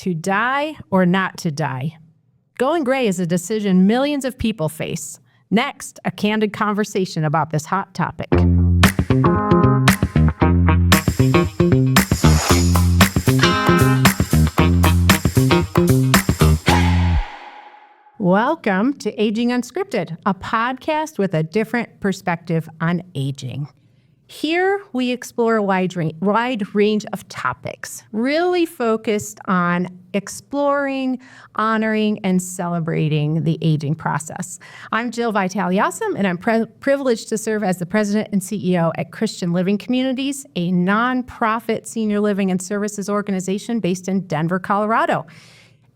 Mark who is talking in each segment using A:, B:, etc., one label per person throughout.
A: To die or not to die? Going gray is a decision millions of people face. Next, a candid conversation about this hot topic. Welcome to Aging Unscripted, a podcast with a different perspective on aging. Here, we explore a wide range of topics, really focused on exploring, honoring, and celebrating the aging process. I'm Jill Vitale-Aussem, and I'm privileged to serve as the president and CEO at Christian Living Communities, a nonprofit senior living and services organization based in Denver, Colorado.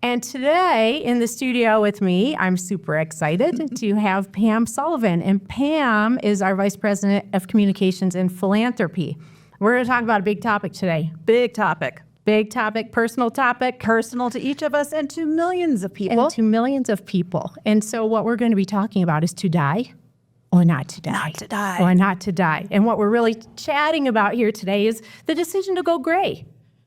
A: And today in the studio with me, I'm super excited to have Pam Sullivan. And Pam is our Vice President of Communications and Philanthropy. We're going to talk about a big topic today.
B: Big topic.
A: Big topic, personal topic.
B: Personal to each of us and to millions of people.
A: And so what we're going to be talking about is to die or not to die.
B: Not to die.
A: Or not to die. And what we're really chatting about here today is the decision to go gray.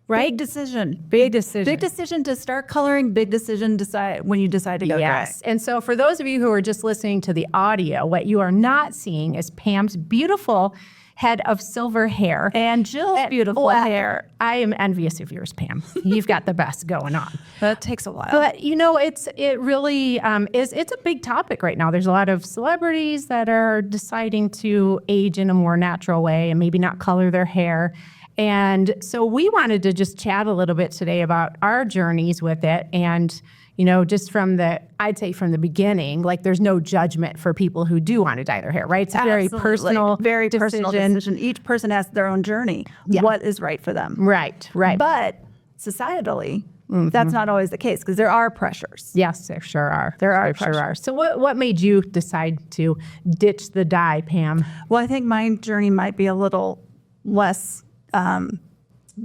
A: Right?
B: Big decision.
A: Big decision.
B: Big decision to start coloring. Big decision when you decide to go gray.
A: And so for those of you who are just listening to the audio, what you are not seeing is Pam's beautiful head of silver hair.
B: And Jill's beautiful hair.
A: I am envious of yours, Pam. You've got the best going on.
B: That takes a while.
A: But you know, it really is. It's a big topic right now. There's a lot of celebrities that are deciding to age in a more natural way and maybe not color their hair. And so we wanted to just chat a little bit today about our journeys with it. And, you know, just I'd say from the beginning, like there's no judgment for people who do want to dye their hair, right? It's a very personal
B: decision. Each person has their own journey. Yeah. What is right for them.
A: Right.
B: But societally, that's not always the case because there are pressures.
A: Yes, there sure are. There sure are. So what made you decide to ditch the dye, Pam?
B: Well, I think my journey might be a little less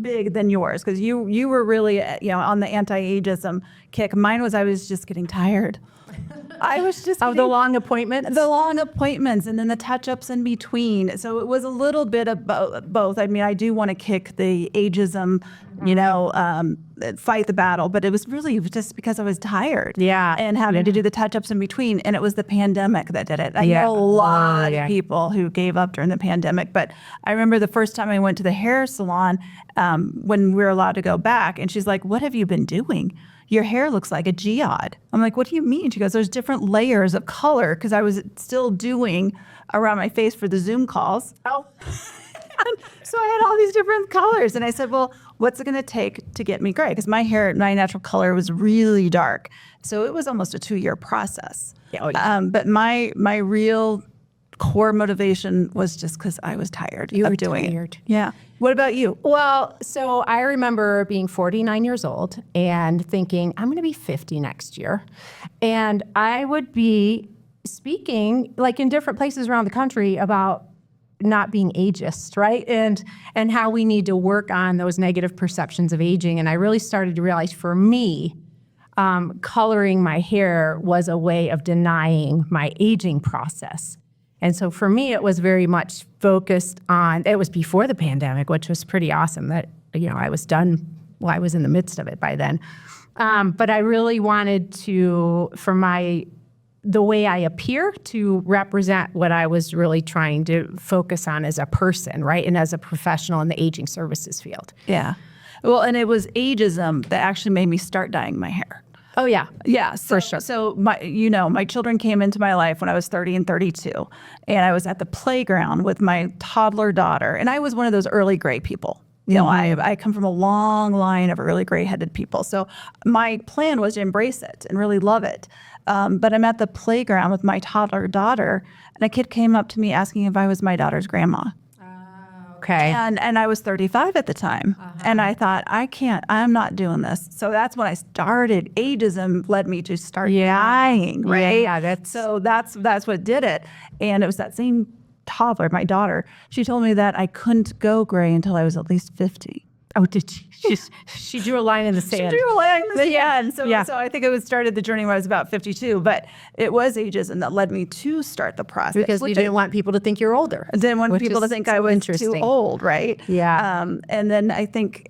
B: big than yours because you were really on the anti-ageism kick. Mine was I was just getting tired. I was just
A: the long appointments?
B: The long appointments and then the touch-ups in between. So it was a little bit of both. I mean, I do want to kick the ageism, fight the battle, but it was really just because I was tired.
A: Yeah.
B: And having to do the touch-ups in between. And it was the pandemic that did it. I know a lot of people who gave up during the pandemic, but I remember the first time I went to the hair salon when we were allowed to go back, and she's like, "What have you been doing? Your hair looks like a geode." I'm like, "What do you mean?" She goes, "There's different layers of color," because I was still doing around my face for the Zoom calls.
A: Oh.
B: So I had all these different colors. And I said, well, what's it going to take to get me gray? Because my hair, my natural color was really dark. So it was almost a 2-year process. But my real core motivation was just because I was tired of doing it. Yeah. What about you?
A: Well, so I remember being 49 years old and thinking, I'm going to be 50 next year. And I would be speaking like in different places around the country about not being ageist, right? And how we need to work on those negative perceptions of aging. And I really started to realize for me, coloring my hair was a way of denying my aging process. And so for me, it was very much focused on, it was before the pandemic, which was pretty awesome that, I was done, I was in the midst of it by then. But I really wanted to, the way I appear to represent what I was really trying to focus on as a person, right? And as a professional in the aging services field.
B: Yeah. Well, and it was ageism that actually made me start dyeing my hair.
A: Oh, yeah.
B: Yeah,
A: for sure.
B: So my children came into my life when I was 30 and 32, and I was at the playground with my toddler daughter, and I was one of those early gray people. I come from a long line of early gray-headed people. So my plan was to embrace it and really love it. But I'm at the playground with my toddler daughter, and a kid came up to me asking if I was my daughter's grandma.
A: Okay.
B: And I was 35 at the time. And I thought, I'm not doing this. So that's when I started. Ageism led me to start dying, right?
A: Yeah,
B: that's what did it. And it was that same toddler, my daughter. She told me that I couldn't go gray until I was at least 50.
A: Oh, did she? She drew a line in the sand.
B: She drew a line in the sand. So I think it started the journey when I was about 52. But it was ageism that led me to start the process.
A: Because you didn't want people to think you're older.
B: I didn't want people to think I was too old, right?
A: Yeah.
B: And then I think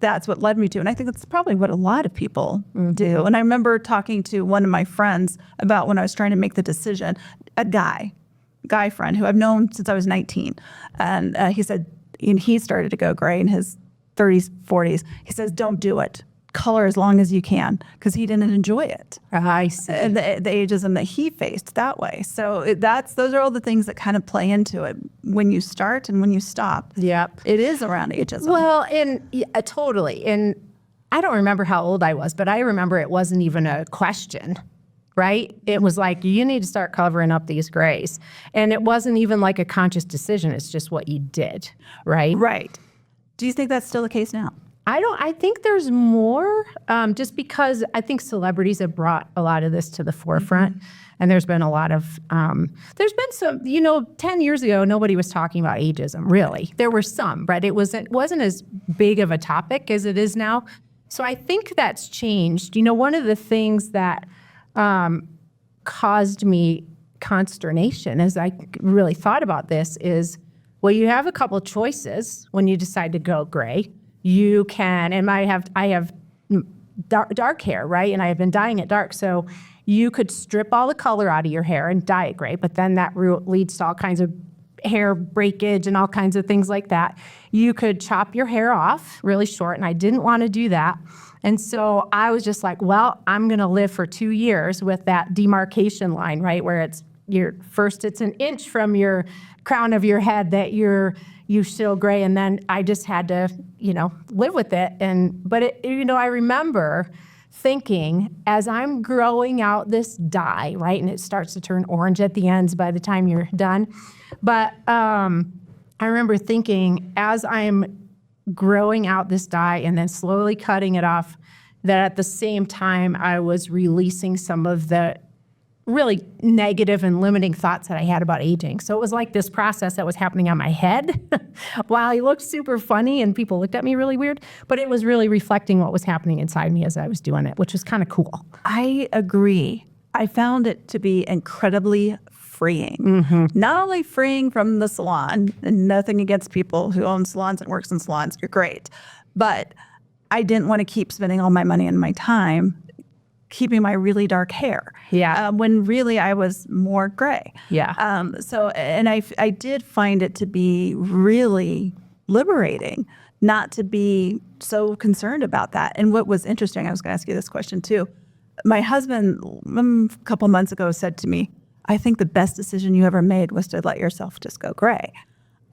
B: that's what led me to. And I think that's probably what a lot of people do. And I remember talking to one of my friends about when I was trying to make the decision, a guy friend who I've known since I was 19. And he said, and he started to go gray in his 30s, 40s. He says, don't do it. Color as long as you can, because he didn't enjoy it.
A: I see.
B: The ageism that he faced that way. So those are all the things that kind of play into it when you start and when you stop.
A: Yep.
B: It is around ageism.
A: Well, totally. And I don't remember how old I was, but I remember it wasn't even a question, right? It was like, you need to start covering up these grays. And it wasn't even like a conscious decision. It's just what you did, right?
B: Right. Do you think that's still the case now?
A: I think there's more, just because I think celebrities have brought a lot of this to the forefront. And there's been a lot of, there's been some, 10 years ago, nobody was talking about ageism, really. There were some, but it wasn't as big of a topic as it is now. So I think that's changed. One of the things that caused me consternation as I really thought about this is, well, you have a couple choices when you decide to go gray. You can, and I have dark hair, right? And I have been dyeing it dark. So you could strip all the color out of your hair and dye it gray, but then that leads to all kinds of hair breakage and all kinds of things like that. You could chop your hair off really short, and I didn't want to do that. And so I was just like, well, I'm going to live for 2 years with that demarcation line, right? Where it's it's an inch from your crown of your head that you still gray, and then I just had to, live with it. But I remember thinking as I'm growing out this dye, right, and it starts to turn orange at the ends by the time you're done. But I remember thinking as I'm growing out this dye and then slowly cutting it off, that at the same time I was releasing some of the really negative and limiting thoughts that I had about aging. So it was like this process that was happening on my head while I looked super funny and people looked at me really weird, but it was really reflecting what was happening inside me as I was doing it, which was kind of cool.
B: I agree. I found it to be incredibly freeing. Not only freeing from the salon, and nothing against people who own salons and works in salons, you're great, but I didn't want to keep spending all my money and my time keeping my really dark hair.
A: Yeah.
B: When really I was more gray.
A: Yeah.
B: And I did find it to be really liberating not to be so concerned about that. And what was interesting, I was going to ask you this question too. My husband a couple months ago said to me, I think the best decision you ever made was to let yourself just go gray.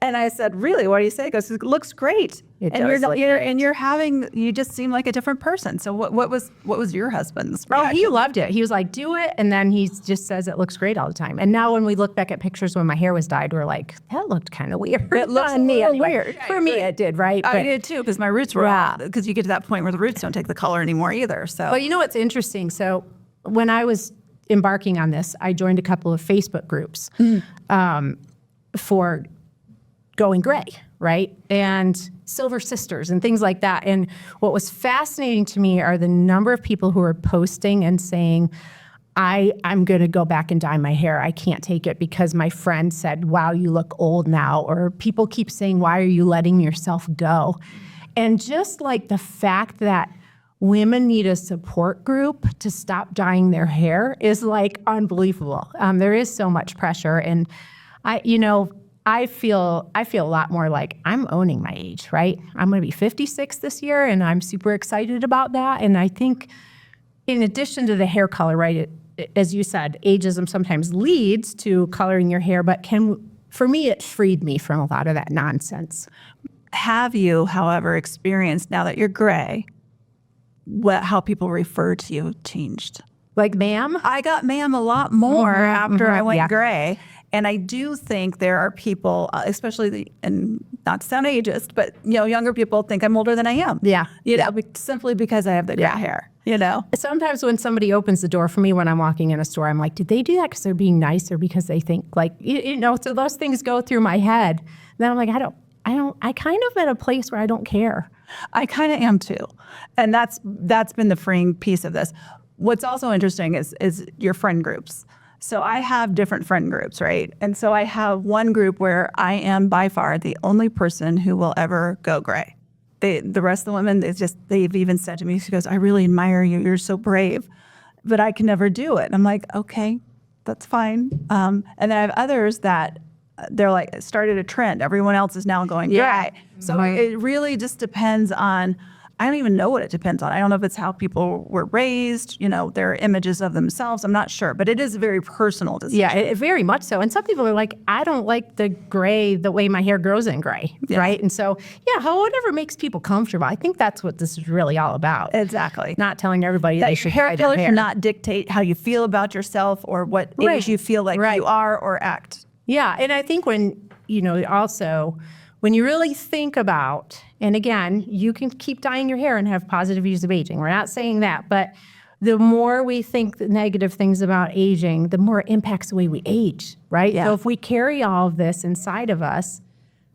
B: And I said, really? What do you say? He goes, it looks great. You just seem like a different person. So what was your husband's reaction?
A: Oh, he loved it. He was like, do it. And then he just says it looks great all the time. And now when we look back at pictures when my hair was dyed, we're like, that looked kind of weird.
B: It looks
A: on me anyway.
B: weird.
A: For me, it did, right?
B: I did too, because my roots were off. Because you get to that point where the roots don't take the color anymore either. So,
A: well, what's interesting? So when I was embarking on this, I joined a couple of Facebook groups for going gray, right? And Silver Sisters and things like that. And what was fascinating to me are the number of people who are posting and saying, I'm going to go back and dye my hair. I can't take it because my friend said, wow, you look old now. Or people keep saying, why are you letting yourself go? And just like the fact that women need a support group to stop dyeing their hair is like unbelievable. There is so much pressure. And I feel a lot more like I'm owning my age, right? I'm going to be 56 this year, and I'm super excited about that. And I think in addition to the hair color, right, as you said, ageism sometimes leads to coloring your hair, but for me, it freed me from a lot of that nonsense.
B: Have you, however, experienced now that you're gray, how people refer to you changed?
A: Like ma'am?
B: I got ma'am a lot more after I went
A: yeah.
B: gray. And I do think there are people, especially, and not to sound ageist, but younger people think I'm older than I am.
A: Yeah.
B: Simply because I have the gray hair.
A: Sometimes when somebody opens the door for me when I'm walking in a store, I'm like, did they do that because they're being nice or because they think so those things go through my head. Then I'm like, I kind of at a place where I don't care.
B: I kind of am too. And that's been the freeing piece of this. What's also interesting is your friend groups. So I have different friend groups, right? And so I have one group where I am by far the only person who will ever go gray. the rest of the women, they've even said to me, she goes, I really admire you. You're so brave, but I can never do it. And I'm like, okay, that's fine. And then I have others that they're like, it started a trend. Everyone else is now going gray. So it really just depends on, I don't even know what it depends on. I don't know if it's how people were raised, their images of themselves. I'm not sure, but it is a very personal decision.
A: Yeah, very much so. And some people are like, I don't like the gray, the way my hair grows in gray, right? And so, whatever makes people comfortable. I think that's what this is really all about.
B: Exactly.
A: Not telling everybody they should
B: hair
A: dye their
B: color
A: hair.
B: should not dictate how you feel about yourself or what age you feel like you are or act.
A: Yeah, and I think when, also, when you really think about, and again, you can keep dyeing your hair and have positive views of aging. We're not saying that, but the more we think the negative things about aging, the more it impacts the way we age, right?
B: Yeah.
A: So if we carry all of this inside of us,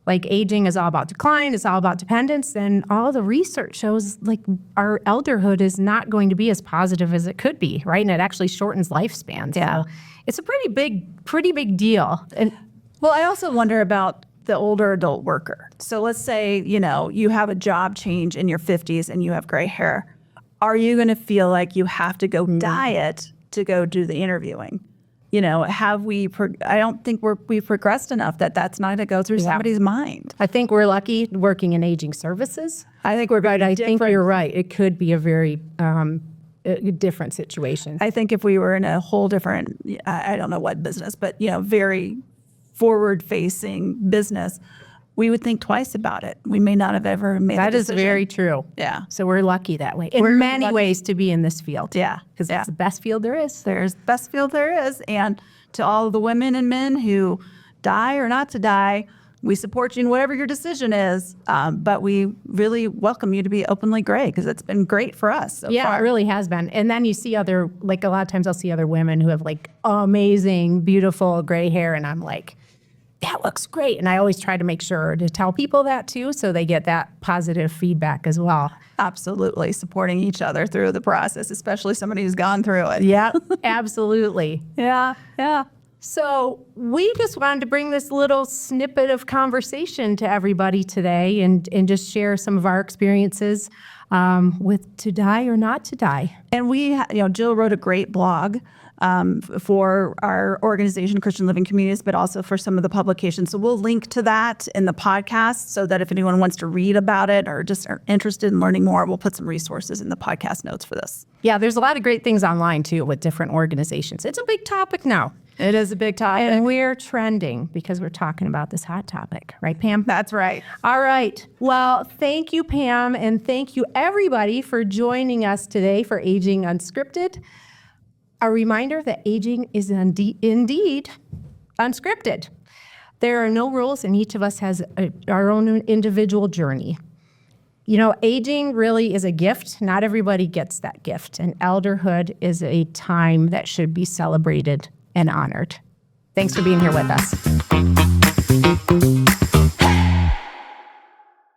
A: like aging is all about decline, it's all about dependence, then all the research shows like our elderhood is not going to be as positive as it could be, right? And it actually shortens lifespans.
B: Yeah.
A: So it's a pretty big deal. And
B: well, I also wonder about the older adult worker. So let's say, you have a job change in your 50s and you have gray hair. Are you going to feel like you have to go dye it to go do the interviewing? Have we, I don't think we've progressed enough that's not going to go through somebody's mind.
A: I think we're lucky working in aging services.
B: I think we're very
A: But I
B: different.
A: think you're right. It could be a very a different situation.
B: I think if we were in a whole different, I don't know what business, but, very forward-facing business, we would think twice about it. We may not have ever made
A: That
B: a
A: is
B: decision.
A: very true.
B: Yeah.
A: So we're lucky that way. In many ways to be in this field.
B: Yeah.
A: Because it's the best field there is.
B: There's the best field there is. And to all the women and men who die or not to die, we support you in whatever your decision is. But we really welcome you to be openly gray because it's been great for us so
A: Yeah,
B: far.
A: it really has been. And then you see a lot of times I'll see other women who have like amazing, beautiful gray hair. And I'm like, that looks great. And I always try to make sure to tell people that too, so they get that positive feedback as well.
B: Absolutely. Supporting each other through the process, especially somebody who's gone through it.
A: Yeah, absolutely.
B: Yeah. Yeah.
A: So we just wanted to bring this little snippet of conversation to everybody today and just share some of our experiences with to dye or not to dye.
B: And we, Jill wrote a great blog for our organization, Christian Living Communities, but also for some of the publications. So we'll link to that in the podcast so that if anyone wants to read about it or just are interested in learning more, we'll put some resources in the podcast notes for this.
A: Yeah, there's a lot of great things online too with different organizations. It's a big topic now.
B: It is a big topic.
A: And we're trending because we're talking about this hot topic. Right, Pam?
B: That's right.
A: All right. Well, thank you, Pam, and thank you, everybody, for joining us today for Aging Unscripted. A reminder that aging is indeed unscripted. There are no rules, and each of us has our own individual journey. Aging really is a gift. Not everybody gets that gift, and elderhood is a time that should be celebrated and honored. Thanks for being here with us.